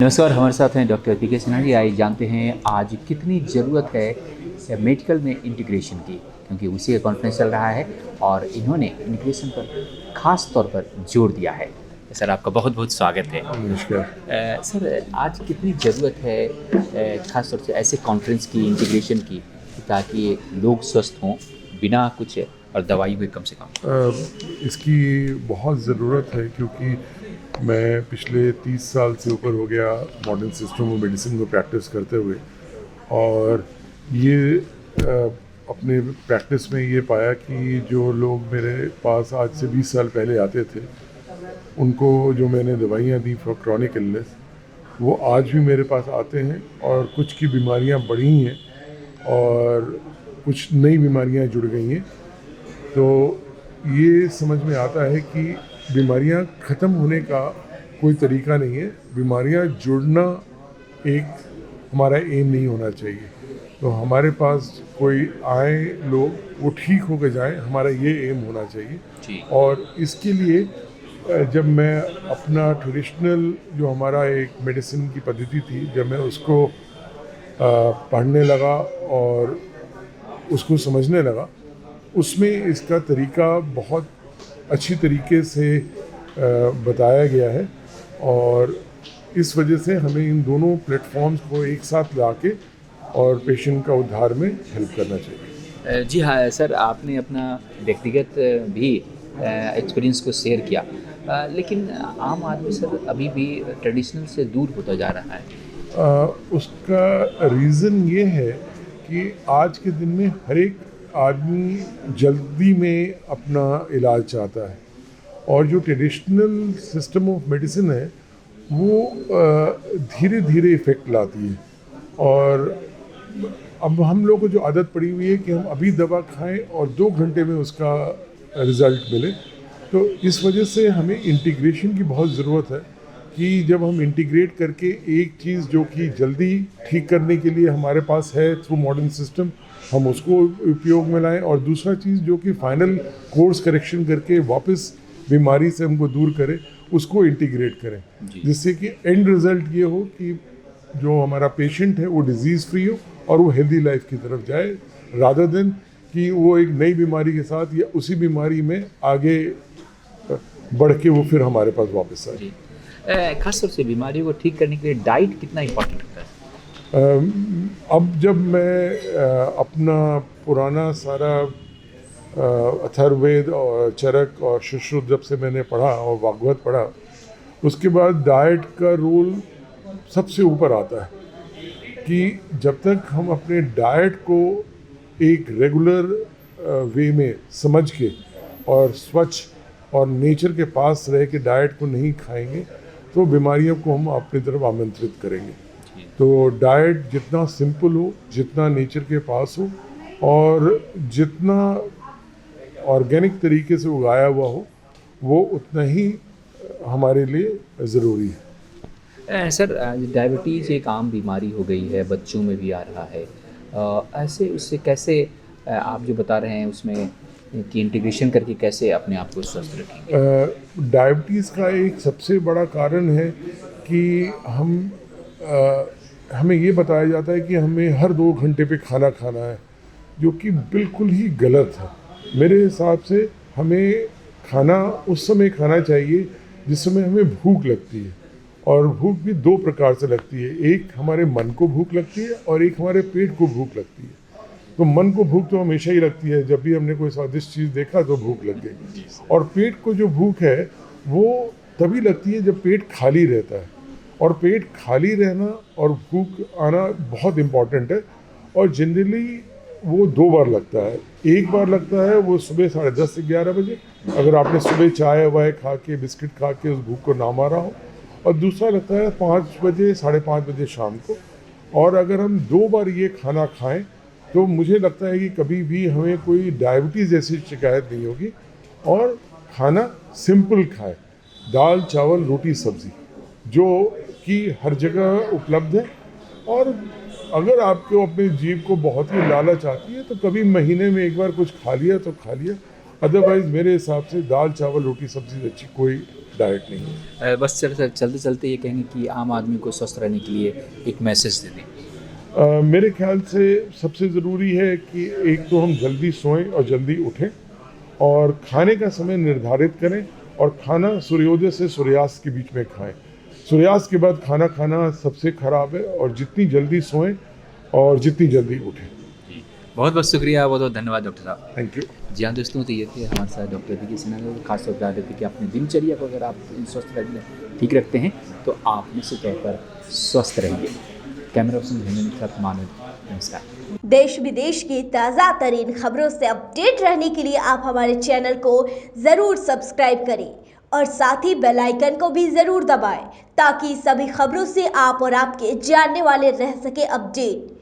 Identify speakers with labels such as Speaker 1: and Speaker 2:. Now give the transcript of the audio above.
Speaker 1: नमस्कार, हमारे साथ हैं डॉक्टर पीके सिन्हा जी। आइए जानते हैं आज कितनी ज़रूरत है मेडिकल में इंटीग्रेशन की, क्योंकि उसी का कॉन्फ्रेंस चल रहा है और इन्होंने इंटीग्रेशन पर ख़ास तौर पर जोर दिया है। सर, आपका बहुत बहुत स्वागत है।
Speaker 2: नमस्कार।
Speaker 1: सर, आज कितनी ज़रूरत है ख़ास तौर से ऐसे कॉन्फ्रेंस की, इंटीग्रेशन की, ताकि लोग स्वस्थ हों बिना कुछ और दवाई भी कम से कम।
Speaker 2: इसकी बहुत ज़रूरत है क्योंकि मैं पिछले 30 साल से ऊपर हो गया मॉडर्न सिस्टम ऑफ मेडिसिन को प्रैक्टिस करते हुए, और ये अपने प्रैक्टिस में ये पाया कि जो लोग मेरे पास आज से 20 साल पहले आते थे, उनको जो मैंने दवाइयाँ दी फॉर क्रॉनिक इलनेस, वो आज भी मेरे पास आते हैं और कुछ की बीमारियाँ बढ़ी हैं और कुछ नई बीमारियाँ जुड़ गई हैं। तो ये समझ में आता है कि बीमारियां ख़त्म होने का कोई तरीका नहीं है, बीमारियां जुड़ना एक हमारा एम नहीं होना चाहिए। तो हमारे पास कोई आए लोग वो ठीक होकर जाए, हमारा ये एम होना चाहिए। और इसके लिए जब मैं अपना ट्रेडिशनल जो हमारा एक मेडिसिन की पद्धति थी, जब मैं उसको पढ़ने लगा और उसको समझने लगा, उसमें इसका तरीका बहुत अच्छी तरीके से बताया गया है, और इस वजह से हमें इन दोनों प्लेटफॉर्म्स को एक साथ लाके और पेशेंट का उद्धार में हेल्प करना चाहिए।
Speaker 1: जी हाँ सर, आपने अपना व्यक्तिगत भी एक्सपीरियंस को शेयर किया, लेकिन आम आदमी सर अभी भी ट्रेडिशनल से दूर होता जा रहा है।
Speaker 2: उसका रीज़न ये है कि आज के दिन में हर एक आदमी जल्दी में अपना इलाज चाहता है, और जो ट्रेडिशनल सिस्टम ऑफ मेडिसिन है वो धीरे धीरे इफ़ेक्ट लाती है। और अब हम लोग को जो आदत पड़ी हुई है कि हम अभी दवा खाएं और 2 घंटे में उसका रिज़ल्ट मिले, तो इस वजह से हमें इंटीग्रेशन की बहुत ज़रूरत है कि जब हम इंटीग्रेट करके एक चीज़ जो कि जल्दी ठीक करने के लिए हमारे पास है थ्रू मॉडर्न सिस्टम, हम उसको उपयोग में लाएं, और दूसरा चीज़ जो कि फाइनल कोर्स करेक्शन करके वापस बीमारी से हमको दूर करे, उसको इंटीग्रेट करें, जिससे कि एंड रिज़ल्ट ये हो कि जो हमारा पेशेंट है वो डिजीज़ फ्री हो और वो हेल्दी लाइफ की तरफ जाए, रादर देन कि वो एक नई बीमारी के साथ या उसी बीमारी में आगे बढ़ के वो फिर हमारे पास वापस आए।
Speaker 1: खास तौर से बीमारी को ठीक करने के लिए डाइट कितना इम्पोर्टेंट होता है?
Speaker 2: अब जब मैं अपना पुराना सारा अथर्ववेद और चरक और सुश्रुत जब से मैंने पढ़ा और भागवत पढ़ा, उसके बाद डाइट का रोल सबसे ऊपर आता है कि जब तक हम अपने डाइट को एक रेगुलर वे में समझ के और स्वच्छ और नेचर के पास रह के डाइट को नहीं खाएंगे, तो बीमारियों को हम अपनी तरफ आमंत्रित करेंगे। तो डाइट जितना सिंपल हो, जितना नेचर के पास हो और जितना ऑर्गेनिक तरीके से उगाया हुआ हो, वो उतना ही हमारे लिए ज़रूरी है।
Speaker 1: सर, डायबिटीज़ एक आम बीमारी हो गई है, बच्चों में भी आ रहा है। ऐसे उससे कैसे आप जो बता रहे हैं उसमें कि इंटीग्रेशन करके कैसे अपने आप को स्वस्थ रखेंगे?
Speaker 2: डायबिटीज़ का एक सबसे बड़ा कारण है कि हमें ये बताया जाता है कि हमें हर 2 घंटे पे खाना खाना है, जो कि बिल्कुल ही गलत है। मेरे हिसाब से हमें खाना उस समय खाना चाहिए जिस समय हमें भूख लगती है, और भूख भी 2 प्रकार से लगती है। एक हमारे मन को भूख लगती है और एक हमारे पेट को भूख लगती है। तो मन को भूख तो हमेशा ही लगती है, जब भी हमने कोई स्वादिष्ट चीज़ देखा तो भूख लग गई, और पेट को जो भूख है वो तभी लगती है जब पेट खाली रहता है। और पेट खाली रहना और भूख आना बहुत इम्पॉर्टेंट है, और जनरली वो 2 बार लगता है। एक बार लगता है वो सुबह 10:30 से 11 बजे, अगर आपने सुबह चाय वाय खा के बिस्किट खा के उस भूख को ना मारा हो, और दूसरा लगता है 5 बजे 5:30 बजे शाम को। और अगर हम 2 बार ये खाना खाएं तो मुझे लगता है कि कभी भी हमें कोई डायबिटीज़ जैसी शिकायत नहीं होगी। और खाना सिंपल खाएं, दाल चावल रोटी सब्ज़ी, जो कि हर जगह उपलब्ध है। और अगर आपको अपने जीव को बहुत ही लालच आती है तो कभी महीने में एक बार कुछ खा लिया तो खा लिया, अदरवाइज़ मेरे हिसाब से दाल चावल रोटी सब्ज़ी अच्छी कोई डाइट नहीं है।
Speaker 1: बस चलते चलते ये कहेंगे कि आम आदमी को स्वस्थ रहने के लिए एक मैसेज दे दें।
Speaker 2: मेरे ख्याल से सबसे ज़रूरी है कि एक तो हम जल्दी सोएं और जल्दी उठें और खाने का समय निर्धारित करें और खाना सूर्योदय से सूर्यास्त के बीच में खाएं। सूर्यास्त के बाद खाना खाना सबसे ख़राब है और जितनी जल्दी सोएं और जितनी जल्दी उठें।
Speaker 1: बहुत बहुत शुक्रिया, बहुत बहुत धन्यवाद डॉक्टर साहब।
Speaker 2: Thank you.
Speaker 1: जी हाँ दोस्तों, तो ये थे हमारे साथ डॉक्टर वी.के. सिन्हा ने खासतौर पर बता देते कि अपनी दिनचर्या को अगर आप स्वस्थ रखने ठीक रखते हैं तो आप निश्चित तौर पर स्वस्थ रहेंगे। कैमरा पर्सन धर्मेंद्र के साथ मानव, नमस्कार।
Speaker 3: देश विदेश की ताज़ा तरीन खबरों से अपडेट रहने के लिए आप हमारे चैनल को ज़रूर सब्सक्राइब करें और साथ ही बेल आइकन को भी ज़रूर दबाएं ताकि सभी खबरों से आप और आपके जानने वाले रह सके अपडेट।